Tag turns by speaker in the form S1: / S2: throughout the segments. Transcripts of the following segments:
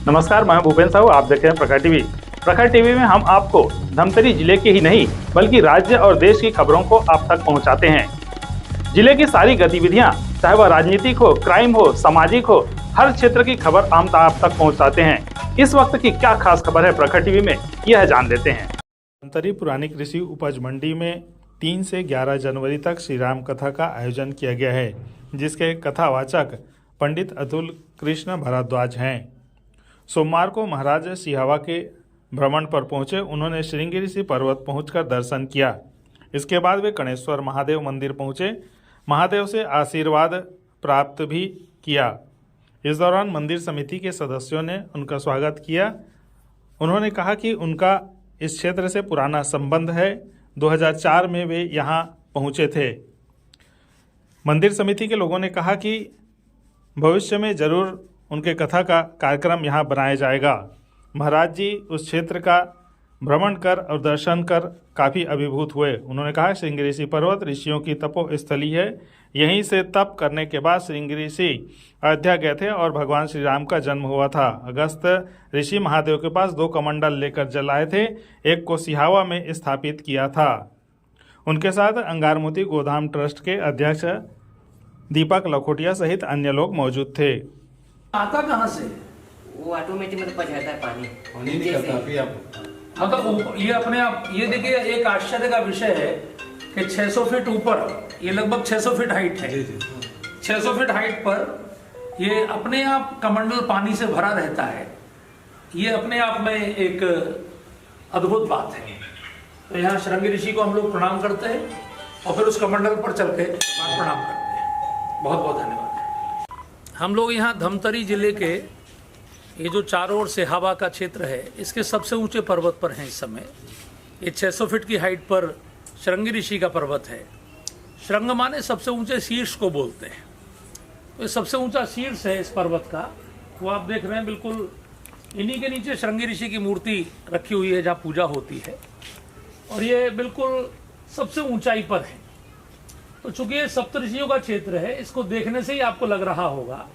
S1: नमस्कार, मैं भूपेंद्र साहू। आप देख रहे हैं प्रखर टीवी। प्रखर टीवी में हम आपको धमतरी जिले के ही नहीं बल्कि राज्य और देश की खबरों को आप तक पहुंचाते हैं। जिले की सारी गतिविधियां, चाहे वह राजनीतिक हो, क्राइम हो, सामाजिक हो, हर क्षेत्र की खबर हम आप तक पहुंचाते हैं। इस वक्त की क्या खास खबर है प्रखर टीवी में, यह जान लेते हैं।
S2: धमतरी पुरानी कृषि उपज मंडी में 3 से 11 जनवरी तक श्री राम कथा का आयोजन किया गया है, जिसके कथावाचक पंडित अतुल कृष्ण भारद्वाज हैं। सोमवार को महाराज सिहावा के भ्रमण पर पहुंचे उन्होंने श्रृंगेरी पर्वत पहुंचकर दर्शन किया। इसके बाद वे कणेश्वर महादेव मंदिर पहुंचे, महादेव से आशीर्वाद प्राप्त भी किया। इस दौरान मंदिर समिति के सदस्यों ने उनका स्वागत किया। उन्होंने कहा कि उनका इस क्षेत्र से पुराना संबंध है। 2004 में वे यहाँ पहुँचे थे। मंदिर समिति के लोगों ने कहा कि भविष्य में जरूर उनके कथा का कार्यक्रम यहाँ बनाया जाएगा। महाराज जी उस क्षेत्र का भ्रमण कर और दर्शन कर काफ़ी अभिभूत हुए। उन्होंने कहा श्रृंगेरी पर्वत ऋषियों की तपोस्थली है। यहीं से तप करने के बाद श्रृंगेरी अयोध्या गए थे और भगवान श्री राम का जन्म हुआ था। अगस्त ऋषि महादेव के पास 2 कमंडल लेकर जल आए थे, एक को सिहावा में स्थापित किया था। उनके साथ अंगारमोती गोधाम ट्रस्ट के अध्यक्ष दीपक लखोटिया सहित अन्य लोग मौजूद थे।
S3: आता कहाँ से?
S4: वो ऑटोमेटिक में तो जाता है पानी
S3: नहीं करता अभी आप मतलब ये अपने आप ये देखिए, एक आश्चर्य का विषय है कि 600 फीट ऊपर, ये लगभग 600 फीट हाइट है। 600 फीट हाइट पर ये अपने आप कमंडल पानी से भरा रहता है। ये अपने आप में एक अद्भुत बात है। तो यहाँ श्रृंगी ऋषि को हम लोग प्रणाम करते हैं और फिर उस कमंडल पर चल के प्रणाम करते हैं। बहुत बहुत धन्यवाद। हम लोग यहाँ धमतरी जिले के ये जो चारों ओर सिहावा का क्षेत्र है, इसके सबसे ऊंचे पर्वत पर हैं इस समय। ये 600 फीट की हाइट पर श्रृंगी ऋषि का पर्वत है। श्रृंग माने सबसे ऊंचे शीर्ष को बोलते हैं। तो ये सबसे ऊंचा शीर्ष है इस पर्वत का, वो आप देख रहे हैं। बिल्कुल इन्हीं के नीचे श्रृंगी ऋषि की मूर्ति रखी हुई है जहाँ पूजा होती है, और ये बिल्कुल सबसे ऊंचाई पर है। तो चूंकि ये सप्तऋषियों का क्षेत्र है, इसको देखने से ही आपको लग रहा होगा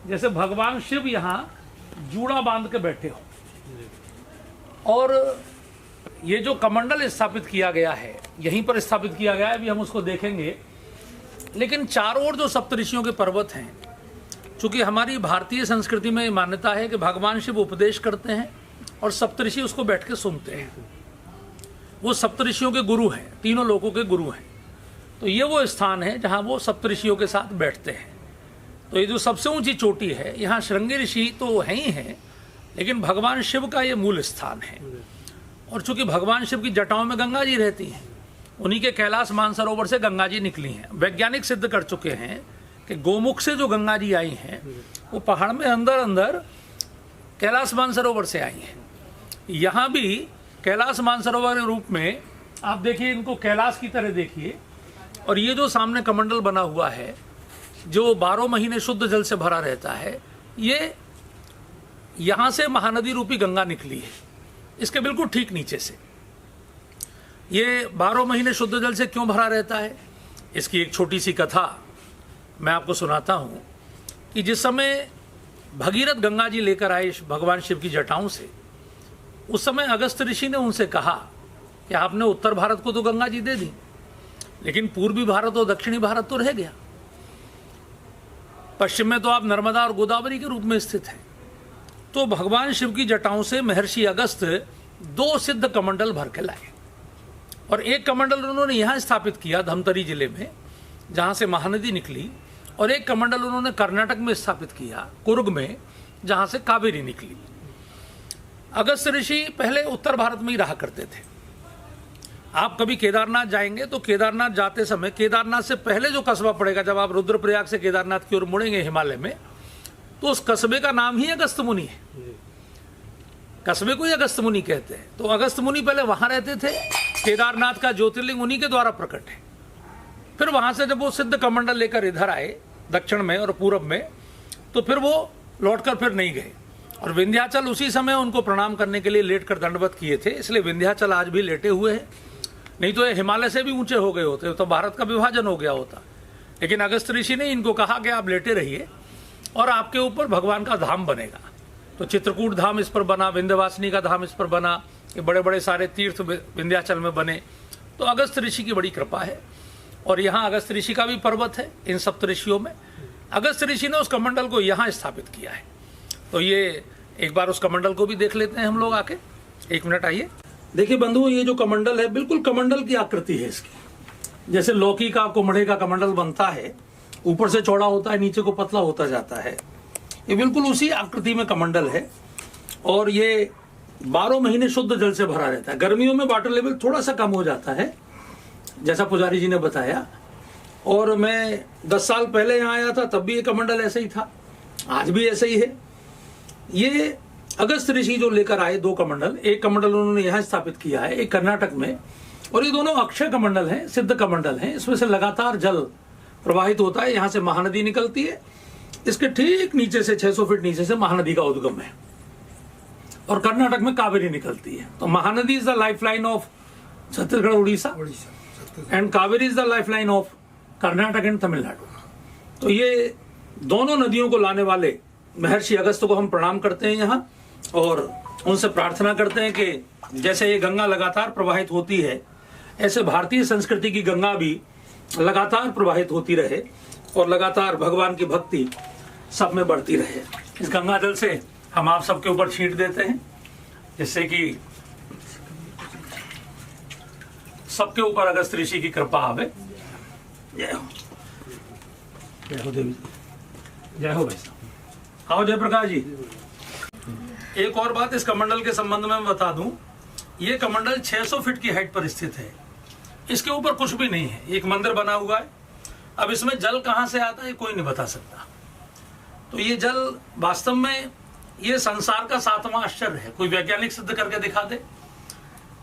S3: जैसे भगवान शिव यहाँ जूड़ा बांध के बैठे हो। और ये जो कमंडल स्थापित किया गया है, यहीं पर स्थापित किया गया है, अभी हम उसको देखेंगे। लेकिन चारों ओर जो सप्तऋषियों के पर्वत हैं, चूंकि हमारी भारतीय संस्कृति में मान्यता है कि भगवान शिव उपदेश करते हैं और सप्तऋषि उसको बैठ के सुनते हैं। वो सप्तऋषियों के गुरु हैं, तीनों लोकों के गुरु हैं। तो ये वो स्थान है जहाँ वो सप्तऋषियों के साथ बैठते हैं। तो ये जो सबसे ऊंची चोटी है, यहाँ श्रृंगी ऋषि तो है ही हैं, लेकिन भगवान शिव का ये मूल स्थान है। और चूंकि भगवान शिव की जटाओं में गंगा जी रहती हैं, उन्हीं के कैलाश मानसरोवर से गंगा जी निकली हैं। वैज्ञानिक सिद्ध कर चुके हैं कि गोमुख से जो गंगा जी आई हैं, वो पहाड़ में अंदर अंदर कैलाश मानसरोवर से आई हैं। यहाँ भी कैलाश मानसरोवर के रूप में आप देखिए, इनको कैलाश की तरह देखिए। और ये जो सामने कमंडल बना हुआ है, जो 12 महीने शुद्ध जल से भरा रहता है, ये यहाँ से महानदी रूपी गंगा निकली है, इसके बिल्कुल ठीक नीचे से। ये 12 महीने शुद्ध जल से क्यों भरा रहता है, इसकी एक छोटी सी कथा मैं आपको सुनाता हूँ। कि जिस समय भगीरथ गंगा जी लेकर आए भगवान शिव की जटाओं से, उस समय अगस्त ऋषि ने उनसे कहा कि आपने उत्तर भारत को तो गंगा जी दे दी, लेकिन पूर्वी भारत और दक्षिणी भारत तो रह गया। पश्चिम में तो आप नर्मदा और गोदावरी के रूप में स्थित हैं। तो भगवान शिव की जटाओं से महर्षि अगस्त 2 सिद्ध कमंडल भर के लाए, और एक कमंडल उन्होंने यहाँ स्थापित किया धमतरी जिले में, जहाँ से महानदी निकली, और एक कमंडल उन्होंने कर्नाटक में स्थापित किया कुर्ग में, जहाँ से कावेरी निकली। अगस्त ऋषि पहले उत्तर भारत में ही रहा करते थे। आप कभी केदारनाथ जाएंगे तो केदारनाथ जाते समय, केदारनाथ से पहले जो कस्बा पड़ेगा, जब आप रुद्रप्रयाग से केदारनाथ की ओर मुड़ेंगे हिमालय में, तो उस कस्बे का नाम ही अगस्त मुनि है। कस्बे को ही अगस्त मुनि कहते हैं। तो अगस्त मुनि पहले वहां रहते थे। केदारनाथ का ज्योतिर्लिंग उन्हीं के द्वारा प्रकट है। फिर वहां से जब वो सिद्ध कमंडल लेकर इधर आए दक्षिण में और पूरब में, तो फिर वो लौटकर फिर नहीं गए। और विंध्याचल उसी समय उनको प्रणाम करने के लिए लेटकर दंडवत किए थे, इसलिए विंध्याचल आज भी लेटे हुए हैं। नहीं तो ये हिमालय से भी ऊंचे हो गए होते, तो भारत का विभाजन हो गया होता। लेकिन अगस्त ऋषि ने इनको कहा कि आप लेटे रहिए और आपके ऊपर भगवान का धाम बनेगा। तो चित्रकूट धाम इस पर बना, विंध्यवासिनी का धाम इस पर बना, ये बड़े बड़े सारे तीर्थ विंध्याचल में बने। तो अगस्त ऋषि की बड़ी कृपा है। और यहाँ अगस्त ऋषि का भी पर्वत है इन सप्त ऋषियों में। अगस्त ऋषि ने उस कमंडल को यहाँ स्थापित किया है। तो ये एक बार उस कमंडल को भी देख लेते हैं हम लोग आके। 1 मिनट आइए। देखिए बंधु, ये जो कमंडल है बिल्कुल कमंडल की आकृति है इसकी। जैसे लौकी का कुम्हड़े का कमंडल बनता है, ऊपर से चौड़ा होता है, नीचे को पतला होता जाता है, ये बिल्कुल उसी आकृति में कमंडल है। और ये 12 महीने शुद्ध जल से भरा रहता है। गर्मियों में वाटर लेवल थोड़ा सा कम हो जाता है, जैसा पुजारी जी ने बताया। और मैं 10 साल पहले यहाँ आया था, तब भी ये कमंडल ऐसा ही था, आज भी ऐसा ही है। ये अगस्त ऋषि जो लेकर आए 2 कमंडल, एक कमंडल उन्होंने यहाँ स्थापित किया है, एक कर्नाटक में, और ये दोनों अक्षय कमंडल हैं, सिद्ध कमंडल हैं। इसमें से लगातार जल प्रवाहित होता है। यहाँ से महानदी निकलती है, इसके ठीक नीचे से 600 फीट नीचे से महानदी का उद्गम है, और कर्नाटक में कावेरी निकलती है। तो Mahanadi is the life line of Chhattisgarh Orissa, and Kaveri is the life line of Karnataka and Tamil Nadu. तो ये दोनों नदियों को लाने वाले महर्षि अगस्त को हम प्रणाम करते हैं यहाँ, और उनसे प्रार्थना करते हैं कि जैसे ये गंगा लगातार प्रवाहित होती है, ऐसे भारतीय संस्कृति की गंगा भी लगातार प्रवाहित होती रहे, और लगातार भगवान की भक्ति सब में बढ़ती रहे। इस गंगा जल से हम आप सबके ऊपर छींट देते हैं, जिससे कि सबके ऊपर अगस्त ऋषि की कृपा आवे। जय हो, जय हो देवी, जय हो भाई साहब। आओ जयप्रकाश जी। एक और बात इस कमंडल के संबंध में मैं बता दूं, ये कमंडल 600 फीट की हाइट पर स्थित है। इसके ऊपर कुछ भी नहीं है, एक मंदिर बना हुआ है। अब इसमें जल कहां से आता है कोई नहीं बता सकता। तो ये जल वास्तव में ये संसार का 7वां आश्चर्य है, कोई वैज्ञानिक सिद्ध करके दिखा दे।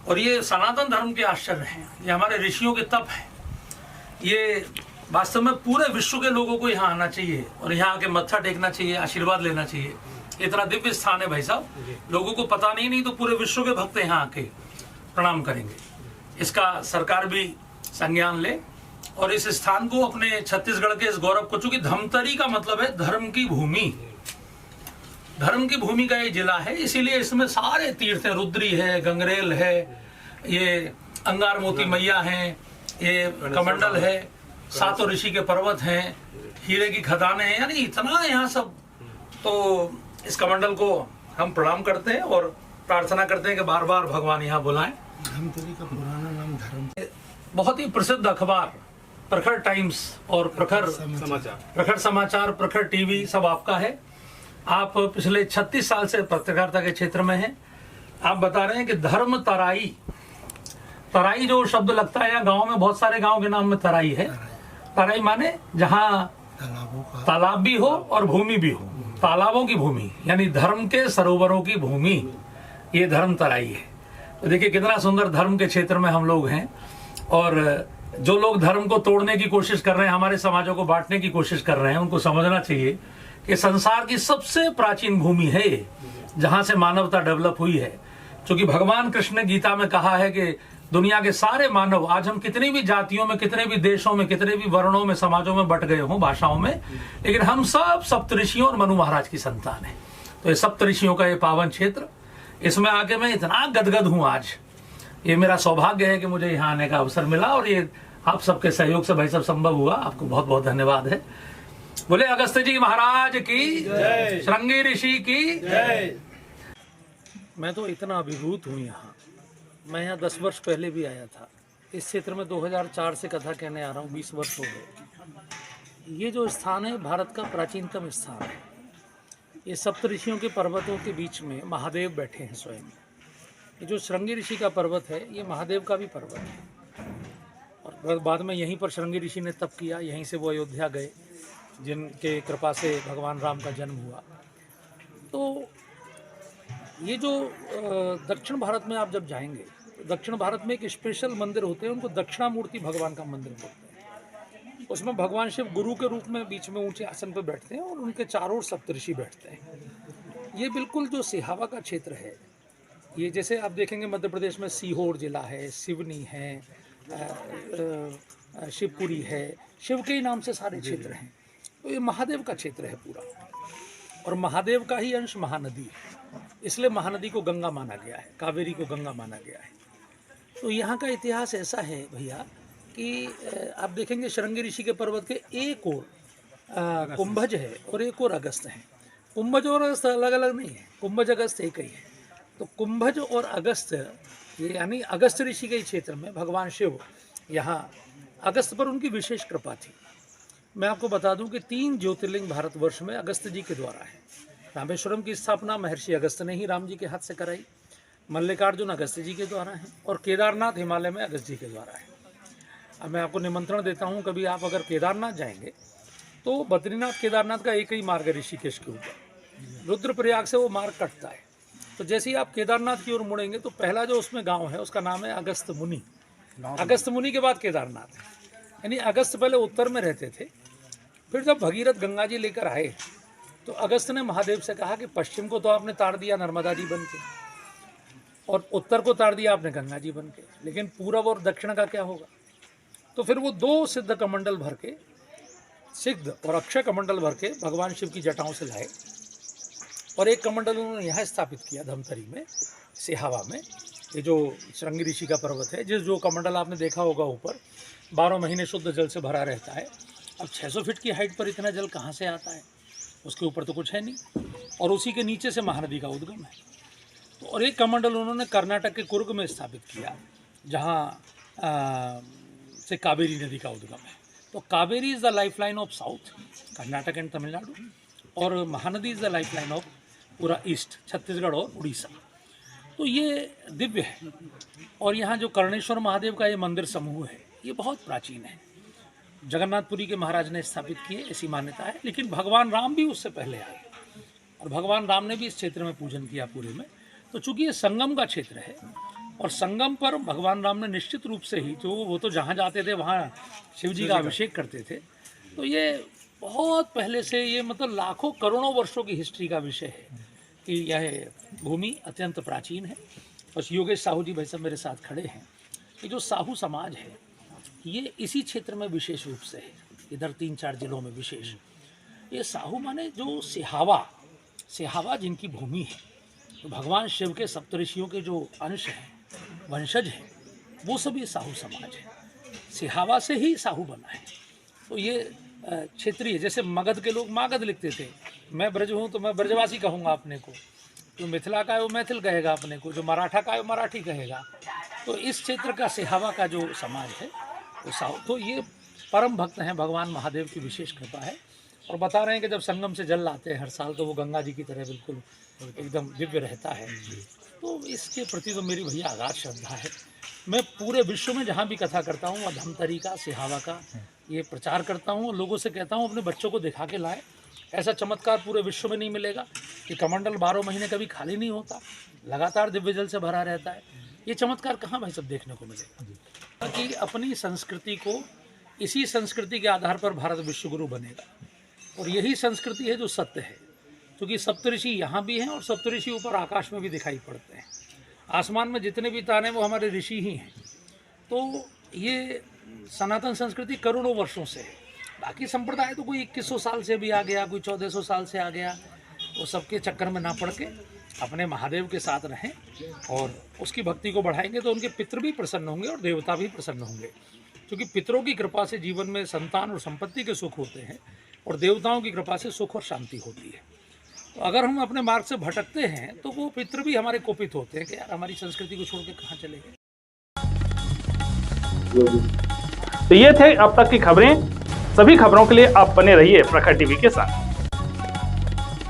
S3: और ये सनातन धर्म के आश्चर्य हैं, ये हमारे ऋषियों के तप है। ये वास्तव में पूरे विश्व के लोगों को यहाँ आना चाहिए और यहाँ आके मत्था टेकना चाहिए, आशीर्वाद लेना चाहिए। इतना दिव्य स्थान है भाई साहब, लोगों को पता नहीं तो पूरे विश्व के भक्त यहाँ आके प्रणाम करेंगे। इसका सरकार भी संज्ञान ले और इस स्थान को अपने छत्तीसगढ़ के इस गौरव को, चूंकि धमतरी का मतलब है धर्म की भूमि, धर्म की भूमि का ये जिला है, इसीलिए इसमें सारे तीर्थ है, रुद्री है, गंगरेल है, ये अंगार मोती मैया है, ये कमंडल है, 7 ऋषि के पर्वत हैं, हीरे की खदानें हैं, यानी इतना यहाँ सब। तो इस कमंडल को हम प्रणाम करते हैं और प्रार्थना करते हैं कि बार बार भगवान यहाँ बुलाएं।
S5: धमतरी का पुराना नाम धर्म।
S3: बहुत ही प्रसिद्ध अखबार प्रखर टाइम्स और प्रखर समाचार, प्रखर टीवी सब आपका है। आप पिछले 36 साल से पत्रकारिता के क्षेत्र में हैं। आप बता रहे हैं कि धर्म तराई, तराई जो शब्द लगता है, यहाँ गांव में बहुत सारे गांव के नाम में तराई है। तराई माने जहाँ तालाब भी हो और भूमि भी हो, तालाबों की भूमि, यानी धर्म के सरोवरों की भूमि, ये धर्म तराई है। तो देखिए कितना सुंदर धर्म के क्षेत्र में हम लोग हैं। और जो लोग धर्म को तोड़ने की कोशिश कर रहे हैं, हमारे समाजों को बांटने की कोशिश कर रहे हैं, उनको समझना चाहिए कि संसार की सबसे प्राचीन भूमि है ये, जहां से मानवता डेवलप हुई है। क्योंकि भगवान कृष्ण ने गीता में कहा है कि दुनिया के सारे मानव, आज हम कितनी भी जातियों में, कितने भी देशों में, कितने भी वर्णों में, समाजों में बट गए हों, भाषाओं में, लेकिन हम सब सप्तऋषियों और मनु महाराज की संतान है। तो ये सप्तऋषियों का ये पावन क्षेत्र, इसमें आके मैं इतना गदगद हूं आज। ये मेरा सौभाग्य है कि मुझे यहाँ आने का अवसर मिला और ये आप सबके सहयोग से भाई सब संभव हुआ। आपको बहुत बहुत धन्यवाद है। बोले अगस्त जी महाराज की जय, श्रृंगी ऋषि की जय। मैं तो इतना अभिभूत हूँ यहाँ। मैं यहाँ 10 वर्ष पहले भी आया था। इस क्षेत्र में 2004 से कथा कहने आ रहा हूँ, 20 वर्ष हो गए। ये जो स्थान है भारत का प्राचीनतम स्थान है। ये सप्तऋषियों के पर्वतों के बीच में महादेव बैठे हैं स्वयं। ये जो श्रृंगी ऋषि का पर्वत है, ये महादेव का भी पर्वत है। और बाद में यहीं पर श्रृंगी ऋषि ने तप किया, यहीं से वो अयोध्या गए, जिनके कृपा से भगवान राम का जन्म हुआ। तो ये जो दक्षिण भारत में आप जब जाएंगे, तो दक्षिण भारत में एक स्पेशल मंदिर होते हैं, उनको दक्षिणामूर्ति भगवान का मंदिर बोलते हैं। उसमें भगवान शिव गुरु के रूप में बीच में ऊंचे आसन पर बैठते हैं और उनके चारों ओर सप्तऋषि बैठते हैं। ये बिल्कुल जो सिहावा का क्षेत्र है, ये जैसे आप देखेंगे मध्य प्रदेश में सीहोर जिला है, सिवनी है, शिवपुरी है, शिव के ही नाम से सारे क्षेत्र हैं। तो ये महादेव का क्षेत्र है पूरा। और महादेव का ही अंश महानदी है, इसलिए महानदी को गंगा माना गया है, कावेरी को गंगा माना गया है। तो यहाँ का इतिहास ऐसा है भैया कि आप देखेंगे शृंगी ऋषि के पर्वत के एक ओर कुंभज है और एक और अगस्त है। कुंभज और अगस्त अलग अलग नहीं है, कुंभज अगस्त एक ही है। तो कुंभज और अगस्त ये यानी अगस्त ऋषि के क्षेत्र में भगवान शिव यहाँ अगस्त पर उनकी विशेष कृपा थी। मैं आपको बता दूं कि 3 ज्योतिर्लिंग भारतवर्ष में अगस्त जी के द्वारा है। रामेश्वरम की स्थापना महर्षि अगस्त ने ही राम जी के हाथ से कराई, मल्लिकार्जुन अगस्त जी के द्वारा है और केदारनाथ हिमालय में अगस्त जी के द्वारा है। अब मैं आपको निमंत्रण देता हूँ, कभी आप अगर केदारनाथ जाएंगे तो बद्रीनाथ केदारनाथ का एक ही मार्ग है ऋषिकेश के ऊपर, रुद्रप्रयाग से वो मार्ग कटता है। तो जैसे ही आप केदारनाथ की ओर मुड़ेंगे तो पहला जो उसमें गांव है उसका नाम है अगस्त मुनि। अगस्त मुनि के बाद केदारनाथ है, यानी अगस्त पहले उत्तर में रहते थे। फिर जब भगीरथ गंगा जी लेकर आए तो अगस्त ने महादेव से कहा कि पश्चिम को तो आपने तार दिया नर्मदा जी बन के और उत्तर को तार दिया आपने गंगा जी बन के, लेकिन पूरब और दक्षिण का क्या होगा? तो फिर वो 2 सिद्ध कमंडल भर के, सिद्ध और अक्षय कमंडल भर के भगवान शिव की जटाओं से लाए और एक कमंडल उन्होंने यहाँ स्थापित किया धमतरी में, सिहावा में। ये जो शृंगी ऋषि का पर्वत है, जो कमंडल आपने देखा होगा ऊपर 12 महीने शुद्ध जल से भरा रहता है। अब 600 फीट की हाइट पर इतना जल कहाँ से आता है? उसके ऊपर तो कुछ है नहीं और उसी के नीचे से महानदी का उद्गम है। तो और एक कमंडल उन्होंने कर्नाटक के कुर्ग में स्थापित किया जहाँ से कावेरी नदी का उद्गम है। तो Kaveri is the life line of south Karnataka and Tamil Nadu और Mahanadi is the life line of पूरा ईस्ट छत्तीसगढ़ और उड़ीसा। तो ये दिव्य है। और यहाँ जो कर्णेश्वर महादेव का ये मंदिर समूह है ये बहुत प्राचीन है, जगन्नाथपुरी के महाराज ने स्थापित किए, ऐसी मान्यता है। लेकिन भगवान राम भी उससे पहले आए और भगवान राम ने भी इस क्षेत्र में पूजन किया पूरे में। तो चूंकि ये संगम का क्षेत्र है और संगम पर भगवान राम ने निश्चित रूप से ही वो तो जहाँ जाते थे वहाँ शिव जी का अभिषेक करते थे। तो ये बहुत पहले से ये मतलब लाखों करोड़ों वर्षों की हिस्ट्री का विषय है कि यह भूमि अत्यंत प्राचीन है। बस योगेश साहू जी भाई साहब मेरे साथ खड़े हैं। ये जो साहू समाज है ये इसी क्षेत्र में विशेष रूप से है, इधर 3-4 जिलों में विशेष। ये साहू माने जो सिहावा जिनकी भूमि है, तो भगवान शिव के सप्तऋषियों के जो अंश हैं, वंशज हैं, वो सभी साहू समाज है। सिहावा से ही साहू बना है। तो ये क्षेत्रीय, जैसे मगध के लोग मागध लिखते थे, मैं ब्रज हूँ तो मैं ब्रजवासी कहूँगा अपने को, जो मिथिला का है वो मैथिल कहेगा अपने को, जो मराठा का है वो मराठी कहेगा। तो इस क्षेत्र का सिहावा का जो समाज है वो साहू, तो ये परम भक्त हैं, भगवान महादेव की विशेष कृपा है। और बता रहे हैं कि जब संगम से जल लाते हैं हर साल तो वो गंगा जी की तरह बिल्कुल एकदम दिव्य रहता है। तो इसके प्रति तो मेरी भैया अगाध श्रद्धा है। मैं पूरे विश्व में जहाँ भी कथा करता हूँ वह धमतरी का, सिहावा का ये प्रचार करता हूँ। लोगों से कहता हूँ अपने बच्चों को दिखा के लाएं। ऐसा चमत्कार पूरे विश्व में नहीं मिलेगा कि कमंडल 12 महीने कभी खाली नहीं होता, लगातार दिव्य जल से भरा रहता है। ये चमत्कार कहाँ भाई सब देखने को मिलेगा? कि अपनी संस्कृति को, इसी संस्कृति के आधार पर भारत विश्वगुरु बनेगा और यही संस्कृति है जो सत्य है। क्योंकि सप्तऋषि यहाँ भी हैं और सप्तऋषि ऊपर आकाश में भी दिखाई पड़ते हैं। आसमान में जितने भी तारे हैं वो हमारे ऋषि ही हैं। तो ये सनातन संस्कृति करोड़ों वर्षों से है। बाकी संप्रदाय तो कोई 2100 साल से भी आ गया, कोई 1400 साल से आ गया। वो सबके चक्कर में ना पड़ के अपने महादेव के साथ रहें और उसकी भक्ति को बढ़ाएंगे तो उनके पितृ भी प्रसन्न होंगे और देवता भी प्रसन्न होंगे। क्योंकि पितरों की कृपा से जीवन में संतान और संपत्ति के सुख होते हैं और देवताओं की कृपा से सुख और शांति होती है। तो अगर हम अपने मार्ग से भटकते हैं तो वो पितृ भी हमारे कोपित होते हैं कि यार हमारी संस्कृति को छोड़ के कहाँ चले गए।
S1: तो ये थे अब तक की खबरें। सभी खबरों के लिए आप बने रहिए प्रखर टीवी के साथ।